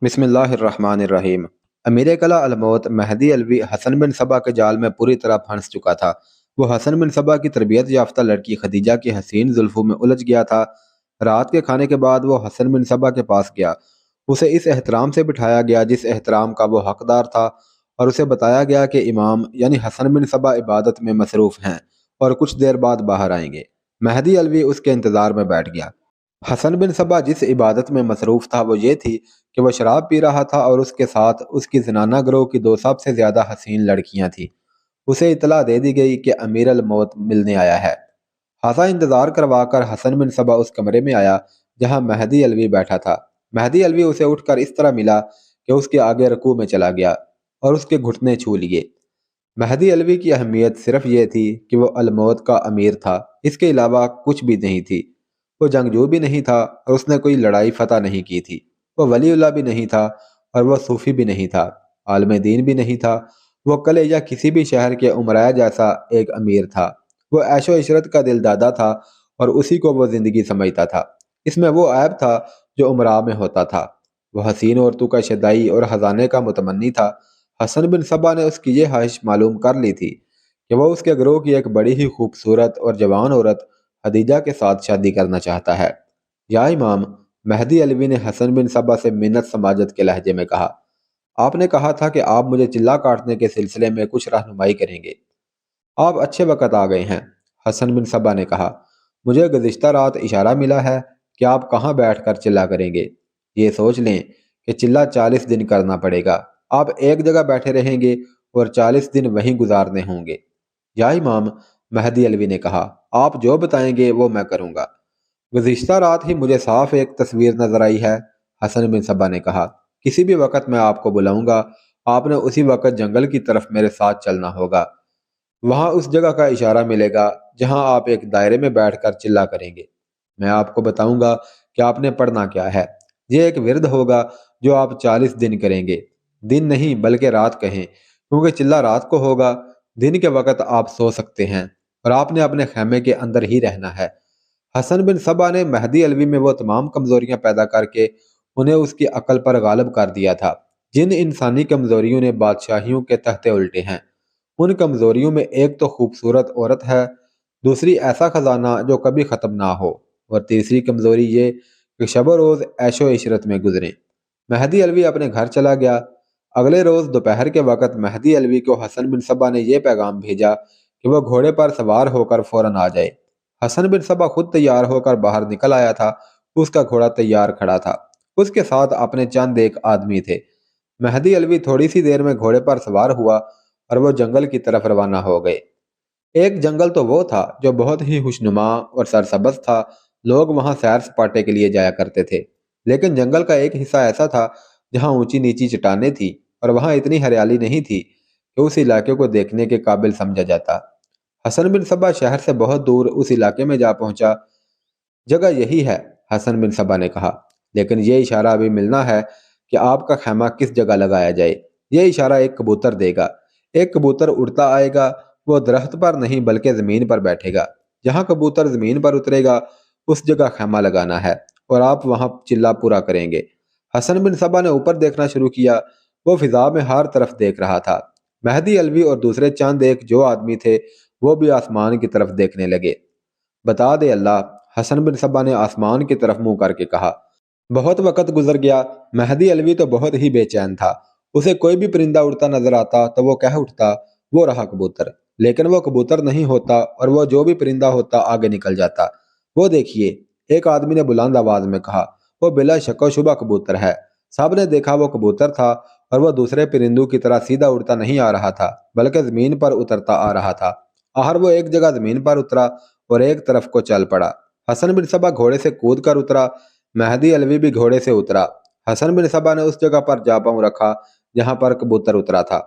بسم اللہ الرحمن الرحیم۔ امیر کلا الموت مہدی علوی حسن بن صبا کے جال میں پوری طرح پھنس چکا تھا۔ وہ حسن بن صبا کی تربیت یافتہ لڑکی خدیجہ کی حسین زلفوں میں الجھ گیا تھا۔ رات کے کھانے کے بعد وہ حسن بن صبا کے پاس گیا۔ اسے اس احترام سے بٹھایا گیا جس احترام کا وہ حقدار تھا، اور اسے بتایا گیا کہ امام یعنی حسن بن صبا عبادت میں مصروف ہیں اور کچھ دیر بعد باہر آئیں گے۔ مہدی علوی اس کے انتظار میں بیٹھ گیا۔ حسن بن صبا جس عبادت میں مصروف تھا وہ یہ تھی کہ وہ شراب پی رہا تھا اور اس کے ساتھ اس کی زنانہ گروہ کی دو سب سے زیادہ حسین لڑکیاں تھیں۔ اسے اطلاع دے دی گئی کہ امیر الموت ملنے آیا ہے۔ خاصا انتظار کروا کر حسن بن صبا اس کمرے میں آیا جہاں مہدی علوی بیٹھا تھا۔ مہدی علوی اسے اٹھ کر اس طرح ملا کہ اس کے آگے رکوع میں چلا گیا اور اس کے گھٹنے چھو لیے۔ مہدی علوی کی اہمیت صرف یہ تھی کہ وہ الموت کا امیر تھا، اس کے علاوہ کچھ بھی نہیں تھی۔ وہ جنگجو بھی نہیں تھا اور اس نے کوئی لڑائی فتح نہیں کی تھی۔ وہ ولی اللہ بھی نہیں تھا اور وہ صوفی بھی نہیں تھا، عالم دین بھی نہیں تھا۔ وہ قلعے یا کسی بھی شہر کے امراء جیسا ایک امیر تھا۔ وہ عیش و عشرت کا دل دادا تھا اور اسی کو وہ زندگی سمجھتا تھا۔ اس میں وہ عیب تھا جو امراء میں ہوتا تھا۔ وہ حسین عورتوں کا شدائی اور خزانے کا متمنی تھا۔ حسن بن صبا نے اس کی یہ خواہش معلوم کر لی تھی کہ وہ اس کے گروہ کی ایک بڑی ہی خوبصورت اور جوان عورت خدیجہ کے ساتھ شادی کرنا چاہتا ہے۔ یا امام، مہدی علوی نے حسن بن صبا سے منت سماجت کے لہجے میں کہا، آپ نے کہا تھا کہ آپ مجھے چلہ کاٹنے کے سلسلے میں کچھ رہنمائی کریں گے۔ آپ اچھے وقت آ گئے ہیں۔ حسن بن صبا نے کہا، مجھے گزشتہ رات اشارہ ملا ہے کہ آپ کہاں بیٹھ کر چلہ کریں گے۔ یہ سوچ لیں کہ چلہ 40 دن کرنا پڑے گا۔ آپ ایک جگہ بیٹھے رہیں گے اور 40 دن وہیں گزارنے ہوں گے۔ یا امام، مہدی علوی نے کہا، آپ جو بتائیں گے وہ میں کروں گا۔ گزشتہ رات ہی مجھے صاف ایک تصویر نظر آئی ہے۔ حسن بن صبا نے کہا، کسی بھی وقت میں آپ کو بلاؤں گا، آپ نے اسی وقت جنگل کی طرف میرے ساتھ چلنا ہوگا۔ وہاں اس جگہ کا اشارہ ملے گا جہاں آپ ایک دائرے میں بیٹھ کر چلہ کریں گے۔ میں آپ کو بتاؤں گا کہ آپ نے پڑھنا کیا ہے۔ یہ ایک ورد ہوگا جو آپ 40 دن کریں گے۔ دن نہیں بلکہ رات کہیں، کیونکہ چلہ رات کو ہوگا۔ دن کے وقت آپ سو سکتے ہیں اور آپ نے اپنے خیمے کے اندر ہی رہنا ہے۔ حسن بن صبا نے مہدی علوی میں وہ تمام کمزوریاں پیدا کر کے انہیں اس کی عقل پر غالب کر دیا تھا جن انسانی کمزوریوں نے بادشاہیوں کے تختے الٹے ہیں۔ ان کمزوریوں میں ایک تو خوبصورت عورت ہے، دوسری ایسا خزانہ جو کبھی ختم نہ ہو، اور تیسری کمزوری یہ کہ شب و روز عیش و عشرت میں گزریں۔ مہدی علوی اپنے گھر چلا گیا۔ اگلے روز دوپہر کے وقت مہدی علوی کو حسن بن صبا نے یہ پیغام بھیجا کہ وہ گھوڑے پر سوار ہو کر فوراً آ جائے۔ حسن بن صبا خود تیار ہو کر باہر نکل آیا تھا۔ اس کا گھوڑا تیار کھڑا تھا۔ اس کے ساتھ اپنے چند ایک آدمی تھے۔ مہدی علوی تھوڑی سی دیر میں گھوڑے پر سوار ہوا اور وہ جنگل کی طرف روانہ ہو گئے۔ ایک جنگل تو وہ تھا جو بہت ہی خوشنما اور سرسبز تھا۔ لوگ وہاں سیر سپاٹے کے لیے جایا کرتے تھے، لیکن جنگل کا ایک حصہ ایسا تھا جہاں اونچی نیچی چٹانیں تھیں اور وہاں اتنی ہریالی نہیں تھی کہ اس علاقے کو دیکھنے کے قابل سمجھا جاتا۔ حسن بن صبا شہر سے بہت دور اس علاقے میں جا پہنچا۔ جگہ یہی ہے، حسن بن صبا نے کہا، لیکن یہ اشارہ ابھی ملنا ہے کہ آپ کا خیمہ کس جگہ لگایا جائے۔ یہ اشارہ ایک کبوتر دے گا۔ ایک کبوتر اڑتا آئے گا، وہ درخت پر نہیں بلکہ زمین پر بیٹھے گا۔ جہاں کبوتر زمین پر اترے گا اس جگہ خیمہ لگانا ہے اور آپ وہاں چلہ پورا کریں گے۔ حسن بن صبا نے اوپر دیکھنا شروع کیا۔ وہ فضا میں ہر طرف دیکھ رہا تھا۔ مہدی علوی اور دوسرے چند ایک جو آدمی تھے وہ بھی آسمان کی طرف دیکھنے لگے۔ بتا دے اللہ، حسن بن صبا نے آسمان کی طرف منہ کر کے کہا۔ بہت وقت گزر گیا۔ مہدی علوی تو بہت ہی بے چین تھا۔ اسے کوئی بھی پرندہ اڑتا نظر آتا تو وہ کہہ اٹھتا، وہ رہا کبوتر۔ لیکن وہ کبوتر نہیں ہوتا اور وہ جو بھی پرندہ ہوتا آگے نکل جاتا۔ وہ دیکھیے، ایک آدمی نے بلند آواز میں کہا، وہ بلا شک و شبہ کبوتر ہے۔ سب نے دیکھا وہ کبوتر تھا اور وہ دوسرے پرندوں کی طرح سیدھا اڑتا نہیں آ رہا تھا بلکہ زمین پر اترتا آ رہا تھا۔ آخر وہ ایک جگہ زمین پر اترا اور ایک طرف کو چل پڑا۔ حسن بن صبا گھوڑے سے کود کر اترا۔ مہدی علوی بھی گھوڑے سے اترا۔ حسن بن صبا نے اس جگہ پر جا پاؤں رکھا جہاں پر کبوتر اترا تھا۔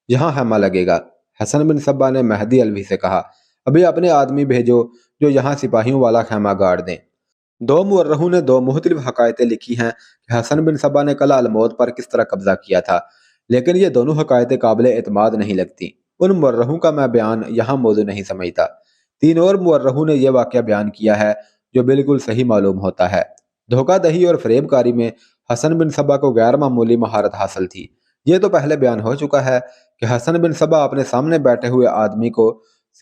یہاں خیمہ لگے گا۔ حسن بن صبا نے مہدی علوی سے کہا، ابھی اپنے آدمی بھیجو جو یہاں سپاہیوں والا خیمہ گاڑ دیں۔ دو مورخوں نے دو مختلف حقائقیں لکھی ہیں کہ حسن بن صبا نے قلعہ الموت پر کس طرح قبضہ کیا تھا، لیکن یہ دونوں حقائقیں قابل اعتماد نہیں لگتی۔ ان مورخوں کا میں بیان یہاں موضوع نہیں سمجھتا۔ تین اور مورخوں نے یہ واقعہ بیان کیا ہے جو بالکل صحیح معلوم ہوتا ہے۔ دھوکہ دہی اور فریب کاری میں حسن بن صبا کو غیر معمولی مہارت حاصل تھی۔ یہ تو پہلے بیان ہو چکا ہے کہ حسن بن صبا اپنے سامنے بیٹھے ہوئے آدمی کو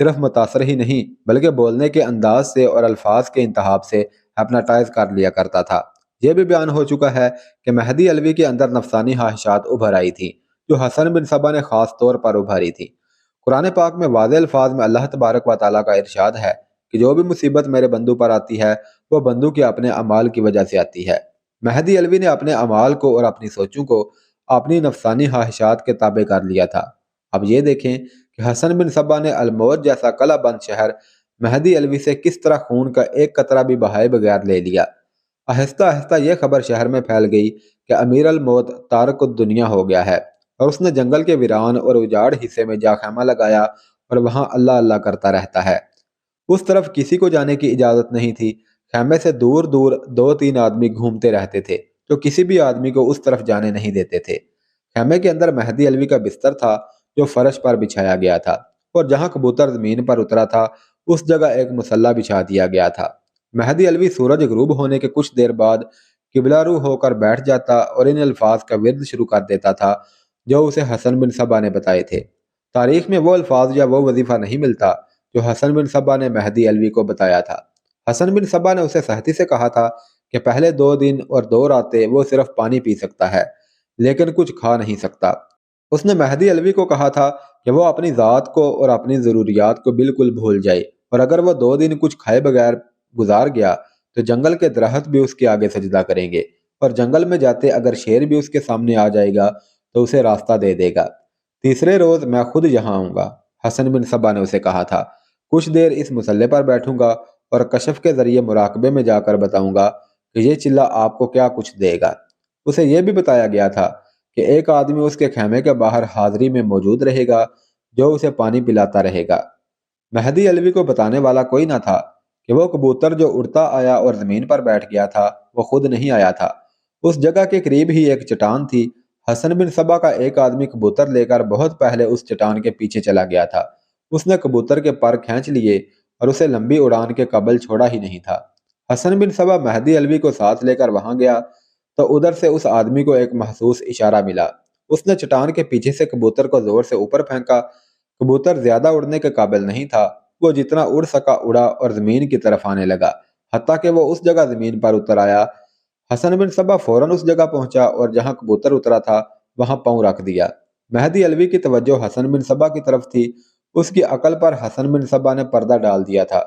صرف متاثر ہی نہیں بلکہ بولنے کے انداز سے اور الفاظ کے انتخاب سے ہپناٹائز کر لیا کرتا تھا۔ یہ بھی بیان ہو چکا ہے کہ مہدی علوی کے اندر نفسانی خواہشات ابھر آئی تھی جو حسن بن صبا نے خاص طور پر ابھاری تھی۔ قرآن پاک میں واضح الفاظ میں اللہ تبارک و تعالیٰ کا ارشاد ہے کہ جو بھی مصیبت میرے بندو پر آتی ہے وہ بندو کے اپنے اعمال کی وجہ سے آتی ہے۔ مہدی علوی نے اپنے اعمال کو اور اپنی سوچوں کو اپنی نفسانی خواہشات کے تابع کر لیا تھا۔ اب یہ دیکھیں کہ حسن بن صبا نے الموت جیسا قلعہ بند شہر مہدی علوی سے کس طرح خون کا ایک قطرہ بھی بہائے بغیر لے لیا۔ آہستہ آہستہ یہ خبر شہر میں پھیل گئی کہ امیر الموت تارک الدنیا ہو گیا ہے، اور اس نے جنگل کے ویران اور اجاڑ حصے میں جا خیمہ لگایا اور وہاں اللہ اللہ کرتا رہتا ہے۔ اس طرف کسی کو جانے کی اجازت نہیں تھی۔ خیمے سے دور دور 2-3 آدمی گھومتے رہتے تھے جو کسی بھی آدمی کو اس طرف جانے نہیں دیتے تھے۔ خیمے کے اندر مہدی علوی کا بستر تھا جو فرش پر بچھایا گیا تھا، اور جہاں کبوتر زمین پر اترا تھا اس جگہ ایک مصلی بچھا دیا گیا تھا۔ مہدی علوی سورج غروب ہونے کے کچھ دیر بعد قبلہ رو ہو کر بیٹھ جاتا اور ان الفاظ کا ورد شروع کر دیتا تھا جو اسے حسن بن صبا نے بتائے تھے۔ تاریخ میں وہ الفاظ یا وہ وظیفہ نہیں ملتا جو حسن بن صبا نے مہدی علوی کو بتایا تھا۔ حسن بن صبا نے اسے سختی سے کہا تھا کہ پہلے 2 دن اور 2 راتیں وہ صرف پانی پی سکتا ہے لیکن کچھ کھا نہیں سکتا۔ اس نے مہدی علوی کو کہا تھا کہ وہ اپنی ذات کو اور اپنی ضروریات کو بالکل بھول جائے، اور اگر وہ 2 دن کچھ کھائے بغیر گزار گیا تو جنگل کے درخت بھی اس کے آگے سجدہ کریں گے، اور جنگل میں جاتے اگر شیر بھی اس کے سامنے آ جائے گا تو اسے راستہ دے دے گا۔ تیسرے روز میں خود یہاں آؤں گا، حسن بن صبا نے اسے کہا تھا۔ کچھ دیر اس مسلح پر بیٹھوں گا اور کشف کے ذریعے مراقبے میں جا کر بتاؤں گا کہ یہ چلہ آپ کو کیا کچھ دے گا۔ اسے یہ بھی بتایا گیا تھا کہ ایک آدمی اس کے خیمے کے باہر حاضری میں موجود رہے گا جو اسے پانی پلاتا رہے گا۔ مہدی علوی کو بتانے والا کوئی نہ تھا کہ وہ کبوتر جو اڑتا آیا اور زمین پر بیٹھ گیا تھا وہ خود نہیں آیا تھا۔ اس جگہ کے قریب ہی ایک چٹان تھی۔ حسن بن صبا کا ایک آدمی کبوتر لے کر بہت پہلے اس چٹان کے پیچھے چلا گیا تھا۔ اس نے کبوتر کے پر کھینچ لیے اور اسے لمبی اڑان کے قابل چھوڑا ہی نہیں تھا۔ حسن بن صبا مہدی علوی کو ساتھ لے کر وہاں گیا تو ادھر سے اس آدمی کو ایک محسوس اشارہ ملا۔ اس نے چٹان کے پیچھے سے کبوتر کو زور سے اوپر پھینکا۔ کبوتر زیادہ اڑنے کے قابل نہیں تھا، وہ جتنا اڑ سکا اڑا اور زمین کی طرف آنے لگا، حتیٰ کہ وہ اس جگہ زمین پر اتر آیا۔ حسن بن صبا فوراً اس جگہ پہنچا اور جہاں کبوتر اترا تھا وہاں پاؤں رکھ دیا۔ مہدی علوی کی توجہ حسن بن صبا کی طرف تھی۔ اس کی عقل پر حسن بن صبا نے پردہ ڈال دیا تھا۔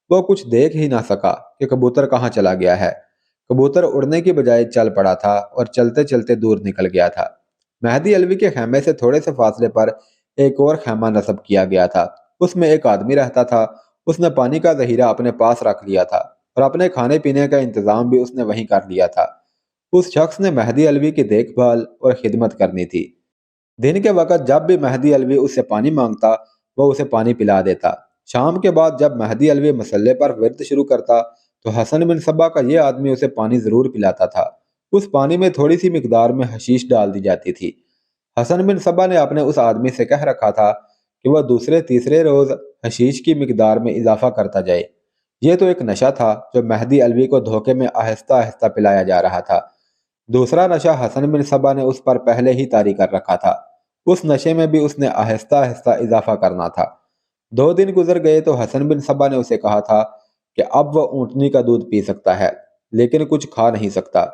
وہ کچھ دیکھ ہی نہ سکا کہ کبوتر کہاں چلا گیا ہے۔ کبوتر اڑنے کی بجائے چل پڑا تھا اور چلتے چلتے دور نکل گیا تھا۔ مہدی علوی کے خیمے سے تھوڑے سے فاصلے پر ایک اور خیمہ نصب کیا گیا تھا۔ اس میں ایک آدمی رہتا تھا۔ اس نے پانی کا ذخیرہ اپنے پاس رکھ لیا تھا اور اپنے کھانے پینے کا انتظام بھی اس نے وہیں کر لیا تھا۔ اس شخص نے مہدی علوی کی دیکھ بھال اور خدمت کرنی تھی۔ دن کے وقت جب بھی مہدی علوی اس سے پانی مانگتا وہ اسے پانی پلا دیتا۔ شام کے بعد جب مہدی علوی مسلح پر ورد شروع کرتا تو حسن بن صبا کا یہ آدمی اسے پانی ضرور پلاتا تھا۔ اس پانی میں تھوڑی سی مقدار میں حشیش ڈال دی جاتی تھی۔ حسن بن صبا نے اپنے اس آدمی سے کہہ رکھا تھا کہ وہ دوسرے تیسرے روز حشیش کی مقدار میں اضافہ کرتا جائے۔ یہ تو ایک نشہ تھا جو مہدی علوی کو دھوکے میں آہستہ آہستہ پلایا جا رہا تھا۔ دوسرا نشہ حسن بن صبا نے اس پر پہلے ہی طاری کر رکھا تھا۔ اس نشے میں بھی اس نے آہستہ آہستہ اضافہ کرنا تھا۔ 2 دن گزر گئے تو حسن بن صبا نے اسے کہا تھا کہ اب وہ اونٹنی کا دودھ پی سکتا ہے لیکن کچھ کھا نہیں سکتا۔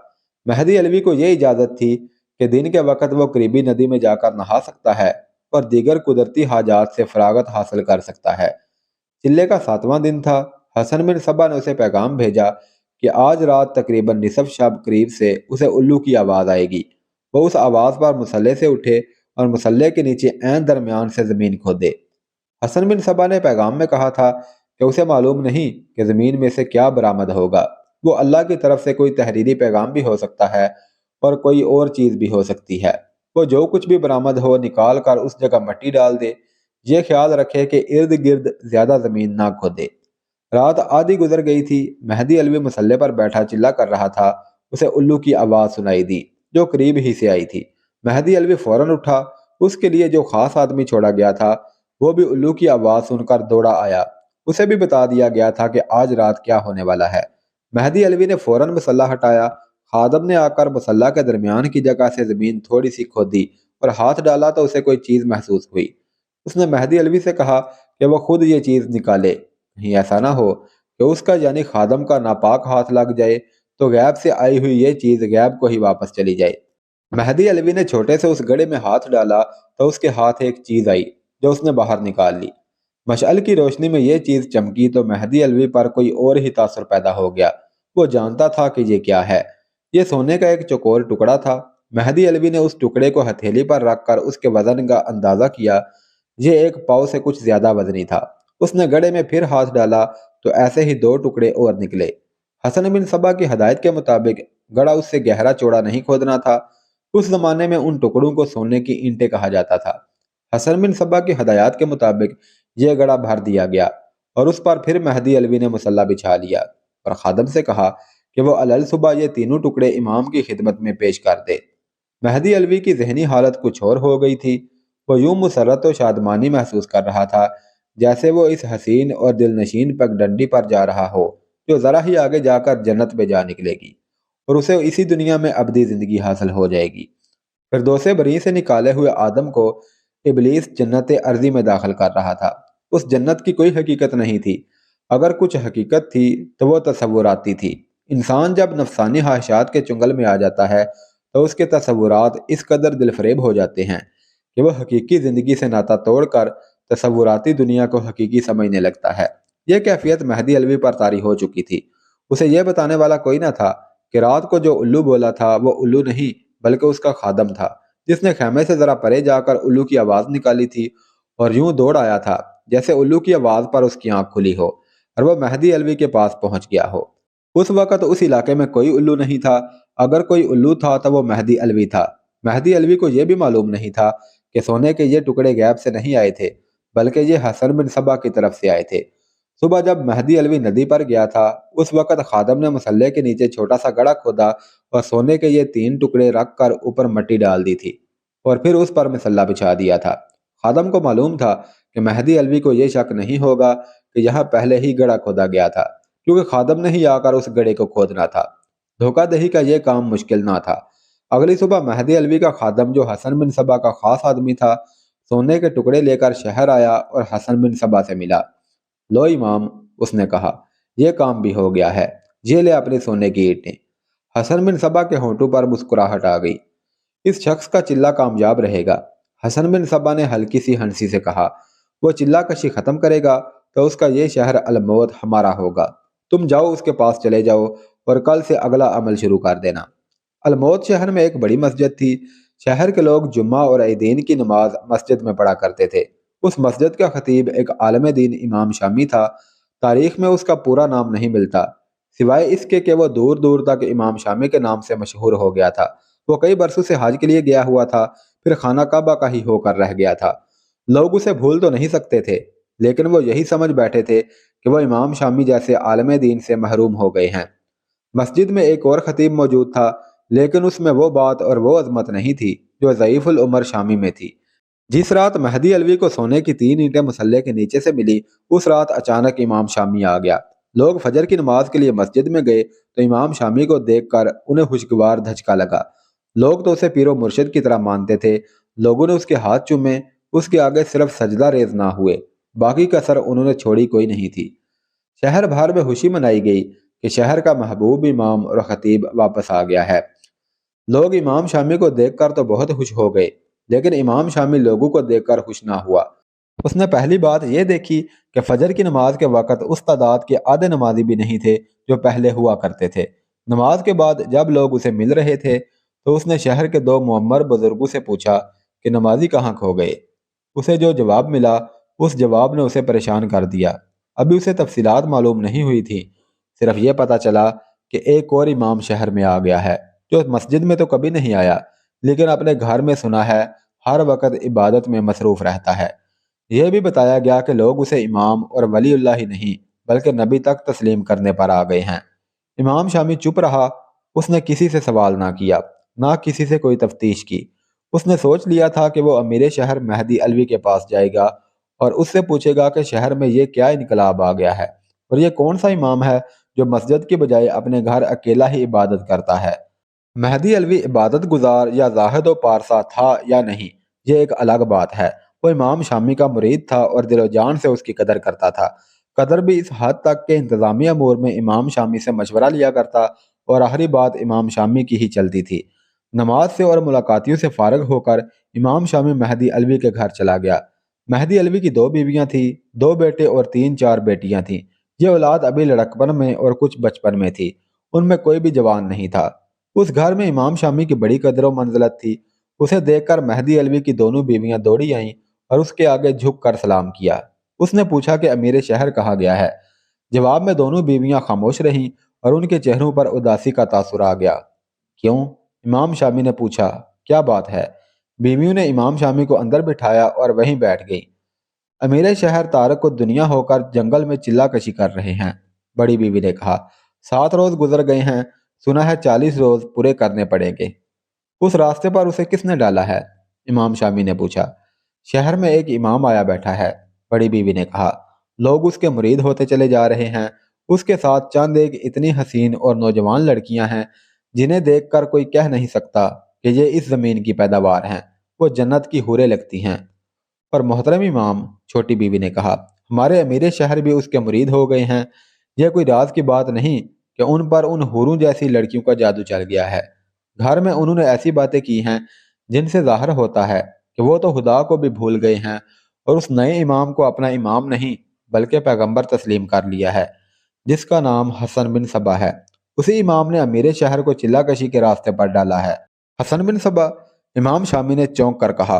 مہدی علوی کو یہ اجازت تھی کہ دن کے وقت وہ قریبی ندی میں جا کر نہا سکتا ہے اور دیگر قدرتی حاجات سے فراغت حاصل کر سکتا ہے۔ چلے کا 7واں دن تھا۔ حسن بن صبا نے اسے پیغام بھیجا کہ آج رات تقریباً نصف شب قریب سے اسے الو کی آواز آئے گی۔ وہ اس آواز پر مسلح سے اٹھے اور مسلح کے نیچے عین درمیان سے زمین کھودے۔ حسن بن صبا نے پیغام میں کہا تھا کہ اسے معلوم نہیں کہ زمین میں سے کیا برآمد ہوگا۔ وہ اللہ کی طرف سے کوئی تحریری پیغام بھی ہو سکتا ہے اور کوئی اور چیز بھی ہو سکتی ہے۔ وہ جو کچھ بھی برآمد ہو نکال کر اس جگہ مٹی ڈال دے۔ یہ خیال رکھے کہ ارد گرد زیادہ زمین نہ کھودے۔ رات آدھی گزر گئی تھی۔ مہدی علوی مسلح پر بیٹھا چلا کر رہا تھا۔ اسے الو کی آواز سنائی دی جو قریب ہی سے آئی تھی۔ مہدی علوی فوراً اٹھا۔ اس کے لیے جو خاص آدمی چھوڑا گیا تھا وہ بھی الو کی آواز سن کر دوڑا آیا۔ اسے بھی بتا دیا گیا تھا کہ آج رات کیا ہونے والا ہے۔ مہدی علوی نے فوراً مسلح ہٹایا، خادم نے آ کر مصلی کے درمیان کی جگہ سے زمین تھوڑی سی کھودی اور ہاتھ ڈالا تو اسے کوئی چیز محسوس ہوئی۔ اس نے مہدی علوی سے کہا کہ وہ خود یہ چیز نکالے، کہیں ایسا نہ ہو کہ اس کا یعنی خادم کا ناپاک ہاتھ لگ جائے تو غیب سے آئی ہوئی یہ چیز غیب کو ہی واپس چلی جائے۔ مہدی علوی نے چھوٹے سے اس گڑھے میں ہاتھ ڈالا تو اس کے ہاتھ ایک چیز آئی جو اس نے باہر نکال لی۔ مشعل کی روشنی میں یہ چیز چمکی تو مہدی علوی پر کوئی اور ہی تاثر پیدا ہو گیا۔ وہ جانتا تھا کہ یہ کیا ہے۔ یہ سونے کا ایک چوکور ٹکڑا تھا۔ مہدی علوی نے اس ٹکڑے کو ہتھیلی پر رکھ کر اس کے وزن کا اندازہ کیا۔ یہ ایک پاؤ سے کچھ زیادہ وزنی تھا۔ اس نے گڑھے میں پھر ہاتھ ڈالا تو ایسے ہی 2 ٹکڑے اور نکلے۔ حسن بن صبا کی ہدایت کے مطابق گڑھا اس سے گہرا چوڑا نہیں کھودنا تھا۔ اس زمانے میں ان ٹکڑوں کو سونے کی اینٹیں کہا جاتا تھا۔ حسن بن صبا کی ہدایات کے مطابق یہ گڑھا بھر دیا گیا اور اس پر پھر مہدی علوی نے مصلی بچھا لیا اور خادم سے کہا کہ وہ علل صبح یہ تینوں ٹکڑے امام کی خدمت میں پیش کر دے۔ مہدی علوی کی ذہنی حالت کچھ اور ہو گئی تھی۔ وہ یوں مسرت و شادمانی محسوس کر رہا تھا جیسے وہ اس حسین اور دل نشین پگ ڈنڈی پر جا رہا ہو جو ذرا ہی آگے جا کر جنت میں جا نکلے گی اور اسے اسی دنیا میں ابدی زندگی حاصل ہو جائے گی۔ فردوس بری سے نکالے ہوئے آدم کو ابلیس جنت ارضی میں داخل کر رہا تھا۔ اس جنت کی کوئی حقیقت نہیں تھی۔ اگر کچھ حقیقت تھی تو وہ تصوراتی تھی۔ انسان جب نفسانی خواہشات کے چنگل میں آ جاتا ہے تو اس کے تصورات اس قدر دل فریب ہو جاتے ہیں کہ وہ حقیقی زندگی سے ناطا توڑ کر تصوراتی دنیا کو حقیقی سمجھنے لگتا ہے۔ یہ کیفیت مہدی علوی پر طاری ہو چکی تھی۔ اسے یہ بتانے والا کوئی نہ تھا کہ رات کو جو الو بولا تھا وہ الو نہیں بلکہ اس کا خادم تھا جس نے خیمے سے ذرا پرے جا کر الو کی آواز نکالی تھی اور یوں دوڑ آیا تھا جیسے الو کی آواز پر اس کی آنکھ کھلی ہو اور وہ مہدی علوی کے پاس پہنچ گیا ہو۔ اس وقت اس علاقے میں کوئی الو نہیں تھا۔ اگر کوئی الو تھا تو وہ مہدی علوی تھا۔ مہدی علوی کو یہ بھی معلوم نہیں تھا کہ سونے کے یہ ٹکڑے غیب سے نہیں آئے تھے بلکہ یہ حسن بن صبا کی طرف سے آئے تھے۔ صبح جب مہدی علوی ندی پر گیا تھا اس وقت خادم نے مصلی کے نیچے چھوٹا سا گڑھا کھودا اور سونے کے یہ 3 ٹکڑے رکھ کر اوپر مٹی ڈال دی تھی اور پھر اس پر مصلی بچھا دیا تھا۔ خادم کو معلوم تھا کہ مہدی علوی کو یہ شک نہیں ہوگا کہ یہاں پہلے ہی گڑھا کھودا گیا تھا کیونکہ خادم نے ہی آ کر اس گڑھے کو کھودنا تھا۔ دھوکہ دہی کا یہ کام مشکل نہ تھا۔ اگلی صبح مہدی علوی کا خادم جو حسن بن صبا کا خاص آدمی تھا سونے کے ٹکڑے لے کر شہر آیا اور حسن بن صبا سے ملا۔ لو امام، اس نے کہا، یہ کام بھی ہو گیا ہے، یہ لے اپنے سونے کی اینٹیں۔ حسن بن صبا کے ہونٹوں پر مسکراہٹ آ گئی۔ اس شخص کا چلہ کامیاب رہے گا۔ حسن بن صبا نے ہلکی سی ہنسی سے کہا، وہ چلہ کشی ختم کرے گا تو اس کا یہ شہر الموت ہمارا ہوگا۔ تم جاؤ اس کے پاس چلے جاؤ اور کل سے اگلا عمل شروع کر دینا۔ الموت شہر میں ایک بڑی مسجد تھی۔ شہر کے لوگ جمعہ اور عیدین کی نماز مسجد میں پڑھا کرتے تھے۔ اس مسجد کا خطیب ایک عالم دین امام شامی تھا۔ تاریخ میں اس کا پورا نام نہیں ملتا سوائے اس کے کہ وہ دور دور تک امام شامی کے نام سے مشہور ہو گیا تھا۔ وہ کئی برسوں سے حج کے لیے گیا ہوا تھا، پھر خانہ کعبہ کا ہی ہو کر رہ گیا تھا۔ لوگ اسے بھول تو نہیں سکتے تھے لیکن وہ یہی سمجھ بیٹھے تھے کہ وہ امام شامی جیسے عالم دین سے محروم ہو گئے ہیں۔ مسجد میں ایک اور خطیب موجود تھا لیکن اس میں وہ بات اور وہ عظمت نہیں تھی جو ضعیف العمر شامی میں تھی۔ جس رات مہدی علوی کو سونے کی 3 اینٹیں مصلی کے نیچے سے ملی اس رات اچانک امام شامی آ گیا۔ لوگ فجر کی نماز کے لیے مسجد میں گئے تو امام شامی کو دیکھ کر انہیں خوشگوار دھچکا لگا۔ لوگ تو اسے پیر و مرشد کی طرح مانتے تھے۔ لوگوں نے اس کے ہاتھ چومے، اس کے آگے صرف سجدہ ریز نہ ہوئے، باقی کسر انہوں نے چھوڑی کوئی نہیں تھی۔ شہر بھر میں خوشی منائی گئی کہ شہر کا محبوب امام اور خطیب واپس آ گیا ہے۔ لوگ امام شامی کو دیکھ کر تو بہت خوش ہو گئے لیکن امام شامی لوگوں کو دیکھ کر خوش نہ ہوا۔ اس نے پہلی بات یہ دیکھی کہ فجر کی نماز کے وقت اس تعداد کے آدھے نمازی بھی نہیں تھے جو پہلے ہوا کرتے تھے۔ نماز کے بعد جب لوگ اسے مل رہے تھے تو اس نے شہر کے 2 معمر بزرگوں سے پوچھا کہ نمازی کہاں کھو گئے۔ اسے جو جواب ملا اس جواب نے اسے پریشان کر دیا۔ ابھی اسے تفصیلات معلوم نہیں ہوئی تھی، صرف یہ پتہ چلا کہ ایک اور امام شہر میں آ گیا ہے جو مسجد میں تو کبھی نہیں آیا لیکن اپنے گھر میں سنا ہے ہر وقت عبادت میں مصروف رہتا ہے۔ یہ بھی بتایا گیا کہ لوگ اسے امام اور ولی اللہ ہی نہیں بلکہ نبی تک تسلیم کرنے پر آ گئے ہیں۔ امام شامی چپ رہا۔ اس نے کسی سے سوال نہ کیا، نہ کسی سے کوئی تفتیش کی۔ اس نے سوچ لیا تھا کہ وہ امیر شہر مہدی علوی کے پاس جائے گا اور اس سے پوچھے گا کہ شہر میں یہ کیا انقلاب آ گیا ہے اور یہ کون سا امام ہے جو مسجد کی بجائے اپنے گھر اکیلا ہی عبادت کرتا ہے۔ مہدی علوی عبادت گزار یا زاہد و پارسا تھا یا نہیں، یہ ایک الگ بات ہے۔ وہ امام شامی کا مرید تھا اور دل و جان سے اس کی قدر کرتا تھا، قدر بھی اس حد تک کہ انتظامی امور میں امام شامی سے مشورہ لیا کرتا اور آخری بات امام شامی کی ہی چلتی تھی۔ نماز سے اور ملاقاتیوں سے فارغ ہو کر امام شامی مہدی علوی کے گھر چلا گیا۔ مہدی علوی کی 2 بیویاں تھیں، 2 بیٹے اور 3-4 بیٹیاں تھیں۔ یہ اولاد ابھی لڑکپن میں اور کچھ بچپن میں تھی، ان میں کوئی بھی جوان نہیں تھا۔ اس گھر میں امام شامی کی بڑی قدر و منزلت تھی۔ اسے دیکھ کر مہدی علوی کی دونوں بیویاں دوڑی آئیں اور اس کے آگے جھک کر سلام کیا۔ اس نے پوچھا کہ امیر شہر کہا گیا ہے؟ جواب میں دونوں بیویاں خاموش رہیں اور ان کے چہروں پر اداسی کا تاثر آ گیا۔ کیوں؟ امام شامی نے پوچھا۔ کیا بات ہے؟ بیویوں نے امام شامی کو اندر بٹھایا اور وہیں بیٹھ گئیں۔ امیر شہر تارک کو دنیا ہو کر جنگل میں چلہ کشی کر رہے ہیں، بڑی بیوی نے کہا۔ 7 روز گزر گئے ہیں، سنا ہے 40 روز پورے کرنے پڑیں گے۔ اس راستے پر اسے کس نے ڈالا ہے؟ امام شامی نے پوچھا۔ شہر میں ایک امام آیا بیٹھا ہے، بڑی بیوی نے کہا۔ لوگ اس کے مرید ہوتے چلے جا رہے ہیں۔ اس کے ساتھ چند ایک اتنی حسین اور نوجوان لڑکیاں ہیں جنہیں دیکھ کر کوئی کہہ نہیں سکتا کہ یہ اس زمین کی پیداوار ہیں، وہ جنت کی حوریں لگتی ہیں۔ پر محترم امام، چھوٹی بیوی نے کہا، ہمارے امیر شہر بھی اس کے مرید ہو گئے ہیں۔ یہ کوئی راز کی بات نہیں کہ ان پر ان حوروں جیسی لڑکیوں کا جادو چل گیا ہے۔ گھر میں انہوں نے ایسی باتیں کی ہیں جن سے ظاہر ہوتا ہے کہ وہ تو خدا کو بھی بھول گئے ہیں اور اس نئے امام کو اپنا امام نہیں بلکہ پیغمبر تسلیم کر لیا ہے، جس کا نام حسن بن صبا ہے۔ اسی امام نے امیر شہر کو چلہ کشی کے راستے پر ڈالا ہے۔ حسن بن صبا؟ امام شامی نے چونک کر کہا۔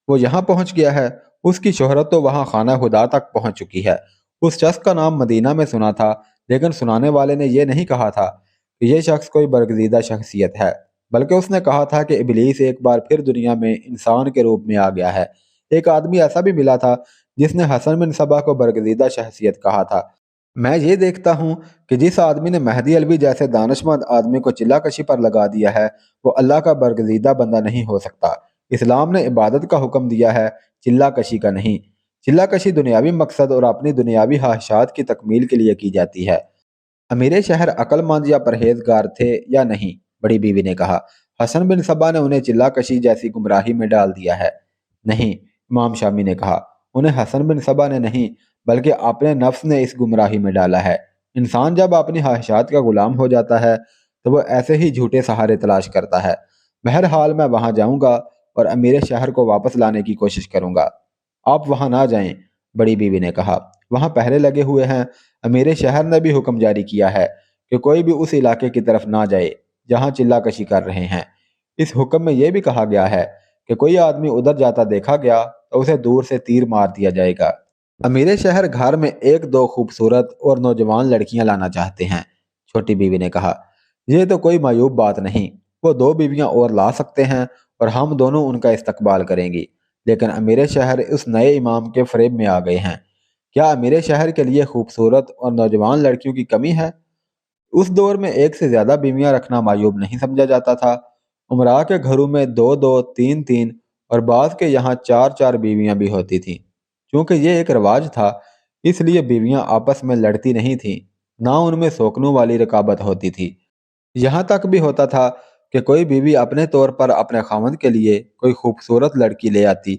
وہ یہاں پہنچ گیا ہے؟ اس کی شہرت تو وہاں خانہ خدا تک پہنچ چکی ہے۔ اس شخص کا نام مدینہ میں سنا تھا، لیکن سنانے والے نے یہ نہیں کہا تھا کہ یہ شخص کوئی برگزیدہ شخصیت ہے، بلکہ اس نے کہا تھا کہ ابلیس ایک بار پھر دنیا میں انسان کے روپ میں آ گیا ہے۔ ایک آدمی ایسا بھی ملا تھا جس نے حسن بن صبا کو برگزیدہ شخصیت کہا تھا۔ میں یہ دیکھتا ہوں کہ جس آدمی نے مہدی علوی جیسے دانشمند آدمی کو چلہ کشی پر لگا دیا ہے وہ اللہ کا برگزیدہ بندہ نہیں ہو سکتا۔ اسلام نے عبادت کا حکم دیا ہے، چلہ کشی کا نہیں۔ چلہ کشی دنیاوی مقصد اور اپنی دنیاوی خواہشات کی تکمیل کے لیے کی جاتی ہے۔ امیر شہر عقل مند یا پرہیزگار تھے یا نہیں؟ بڑی بیوی نے کہا۔ حسن بن صبا نے انہیں چلہ کشی جیسی گمراہی میں ڈال دیا ہے؟ نہیں، امام شامی نے کہا۔ انہیں حسن بن صبا نے نہیں بلکہ اپنے نفس نے اس گمراہی میں ڈالا ہے۔ انسان جب اپنی خواہشات کا غلام ہو جاتا ہے تو وہ ایسے ہی جھوٹے سہارے تلاش کرتا ہے۔ بہرحال میں وہاں جاؤں گا اور امیر شہر کو واپس لانے کی کوشش کروں گا۔ آپ وہاں نہ جائیں، بڑی بیوی نے کہا۔ وہاں پہرے لگے ہوئے ہیں۔ امیر شہر نے بھی حکم جاری کیا ہے کہ کوئی بھی اس علاقے کی طرف نہ جائے جہاں چلہ کشی کر رہے ہیں۔ اس حکم میں یہ بھی کہا گیا ہے کہ کوئی آدمی ادھر جاتا دیکھا گیا تو اسے دور سے تیر مار دیا جائے گا۔ امیر شہر گھر میں 1-2 خوبصورت اور نوجوان لڑکیاں لانا چاہتے ہیں، چھوٹی بیوی نے کہا۔ یہ تو کوئی معیوب بات نہیں، وہ 2 بیویاں اور لا سکتے ہیں اور ہم دونوں ان کا استقبال کریں گی۔ لیکن امیر شہر اس نئے امام کے فریب میں آ گئے ہیں۔ کیا امیر شہر کے لیے خوبصورت اور نوجوان لڑکیوں کی کمی ہے؟ اس دور میں 1 سے زیادہ بیویاں رکھنا معیوب نہیں سمجھا جاتا تھا۔ امراء کے گھروں میں 2-2، 3-3 اور بعض کے یہاں 4-4 بیویاں بھی ہوتی تھیں۔ چونکہ یہ ایک رواج تھا، اس لیے بیویاں آپس میں لڑتی نہیں تھیں، نہ ان میں سوکنوں والی رقابت ہوتی تھی۔ یہاں تک بھی ہوتا تھا کہ کوئی بیوی اپنے طور پر اپنے خاوند کے لیے کوئی خوبصورت لڑکی لے آتی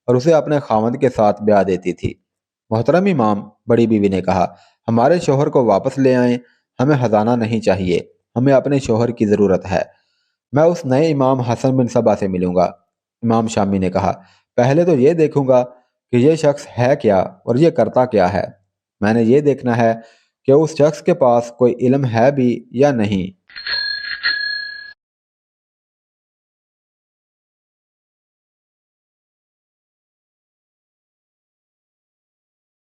اور اسے اپنے خاوند کے ساتھ بیاہ دیتی تھی۔ محترم امام، بڑی بیوی نے کہا، ہمارے شوہر کو واپس لے آئیں، ہمیں خزانہ نہیں چاہیے، ہمیں اپنے شوہر کی ضرورت ہے۔ میں اس نئے امام حسن بن صبا سے ملوں گا، امام شامی نے کہا۔ پہلے تو یہ دیکھوں گا کہ یہ شخص ہے کیا اور یہ کرتا کیا ہے۔ میں نے یہ دیکھنا ہے کہ اس شخص کے پاس کوئی علم ہے بھی یا نہیں۔